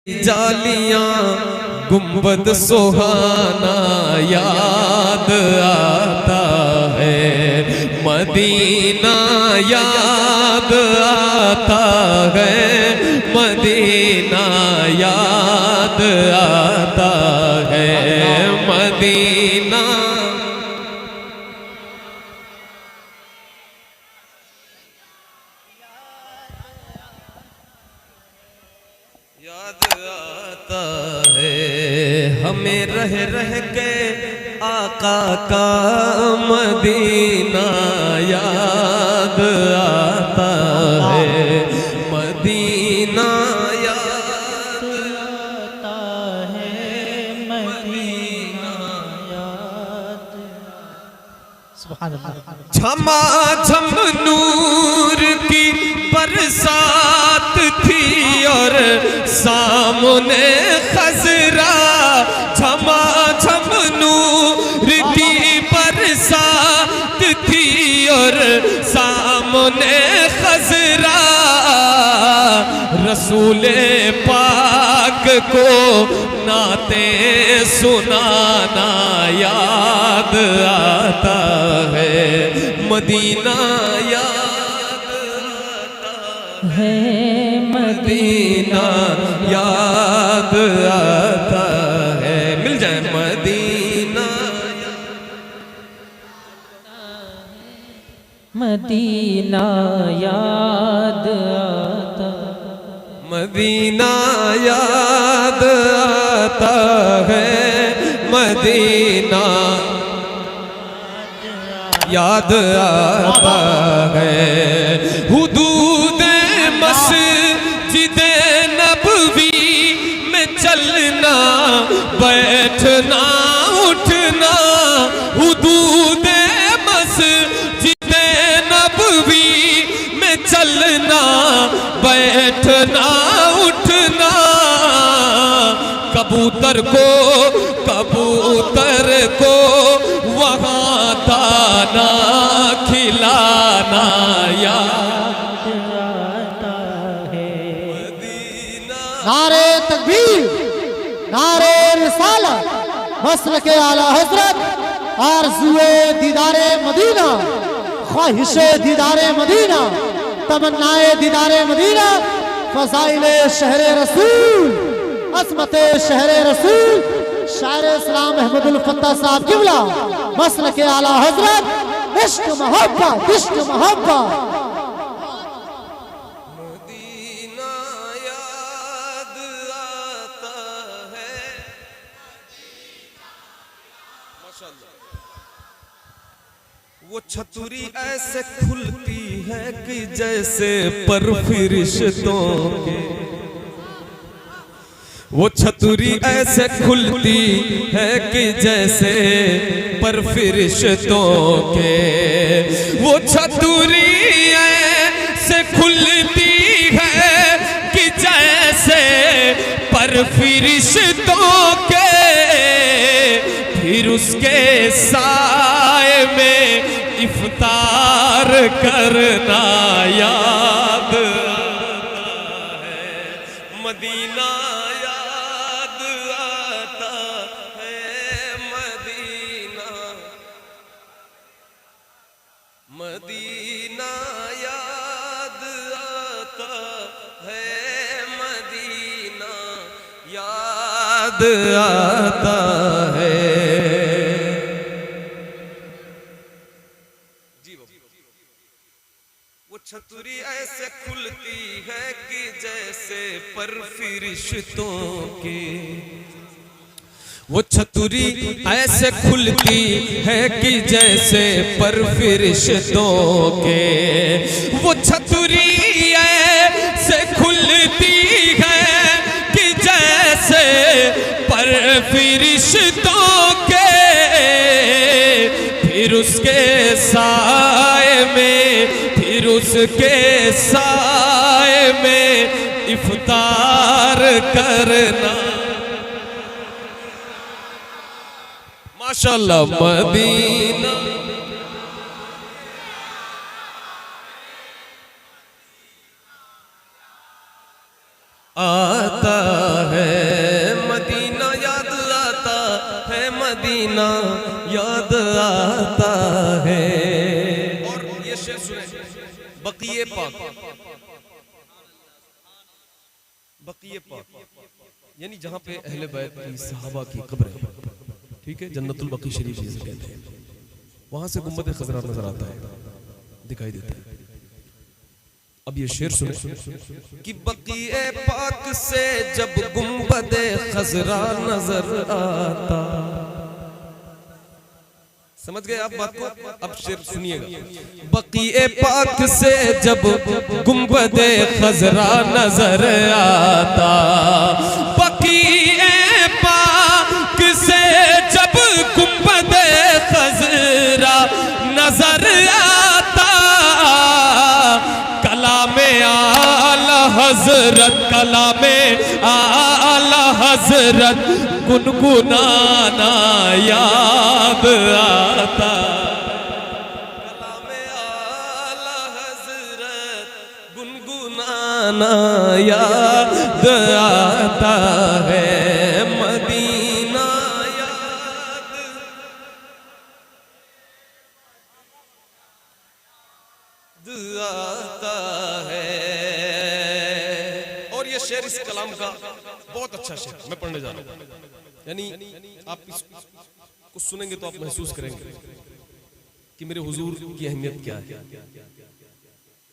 जालियां गुंबद सुहाना याद आता है, मदीना याद आता है, मदीना याद आता है, मदीना याद आता है। हमें रह रह के आका का मदीना याद आता है, मदीना याद आता है, मदीना याद। सुभान अल्लाह। झमा झम नूर की बरसात थी और सामने खजरा, झमा झम नूर की बरसात थी और सामने खजरा, रसूले पाक को नाते सुनाना याद आता है, मदीना याद आता है, मदीना याद आता है। मिल जाए मदीना, मदीना याद आता, मदीना याद आता है, मदीना याद आता है। हुदूद मस्जिदे नबवी में चलना बैठना उठना, हुदूद मस्जिदे नबवी में चलना बैठना उठना, कबूतर को वहाँ दाना खिलाना याद आता है। नारे तकबीर, नारे रिसालत, मसल के आला हजरत, आरज़ुए दीदारे मदीना, ख्वाहिशे दीदारे मदीना, तमन्नाए दीदारे मदीना, फज़ाइले शहरे रसूल, अज़मते शहरे रसूल, शायर इस्लाम अहमदुल फत्ता साहब किबला, मसल के आला हजरत, इश्क मोहब्बत, इश्क मोहब्बत। वो छतुरी ऐसे खुलती है कि जैसे पर फरिश्तों के, वो छतुरी ऐसे खुलती है कि जैसे पर फरिश्तों के, वो छतुरी ऐसे खुलती है कि जैसे पर फरिश्तों के, फिर उसके साए में इफ्तार करना याद आता है, मदीना याद आता है, मदीना, मदीना याद आता है, मदीना याद आता है। वो छतुरी ऐसे खुलती है कि जैसे पर फरिश्तों के, वो छतुरी ऐसे खुलती है कि जैसे पर फरिश्तों के, वो छतुरी ऐसे खुलती है कि जैसे पर फरिश्तों के, फिर उसके साए में, फिर उसके साए में इफ्तार करना माशाअल्लाह, मदीना आता है। मदीना याद आता है। और ये शेर सुने, बक़िए पाक, बक़िए पाक यानी जहां पे अहले बैत की सहाबा की कब्र है, ठीक है, जन्नतुल बक़ी शरीफ जिसे कहते हैं, वहां से गुंबद खज़रा नजर आता है, दिखाई देता है। अब ये शेर सुने कि बक़िए पाक से जब गुंबद खज़रा नजर आता, समझ गए आप बात को? अब शेर सुनिएगा, बक़िए पाक से जब गुंबद खज़रा नजर आता, बक़िए पाक से जब गुंबद खज़रा नजर आता, कलामे आला हज़रत, कलामे आला हज़रत गुनगुनाना याद आता, कलामे आला हज़रत गुनगुनाना याद आता है, मदीना याद आता है। और ये शेर इस कलाम का बहुत अच्छा शेर मैं पढ़ने जा रहा हूँ, यानी आप इसको सुनेंगे तो आप महसूस करेंगे कि मेरे हुजूर की अहमियत क्या है।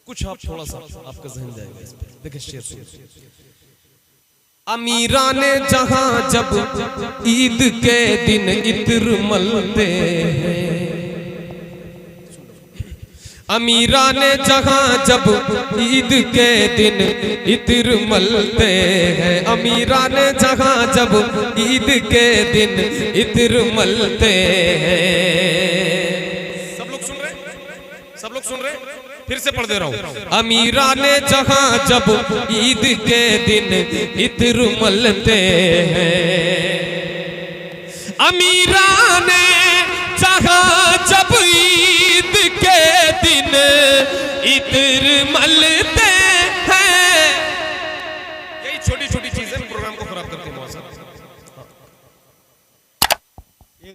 कुछ आप थोड़ा सा आपका जहन जाएगा इस पर। देखिए शेर सुनिए, अमीराने जहां जब ईद के दिन इत्र मलते हैं, अमीराने जहां जब ईद के दिन इत्र मलते हैं, अमीराने जहां जब ईद के दिन इत्र मलते हैं। सब लोग सुन रहे हैं? सब लोग सुन रहे हैं? फिर से पढ़ दे रहा हूं, अमीराने जहां जब ईद के दिन इत्र मलते हैं, अमीराने जहां जब ईद के दिन इत्र मलते हैं। यही छोटी छोटी चीजें प्रोग्राम को खराब करती हैं।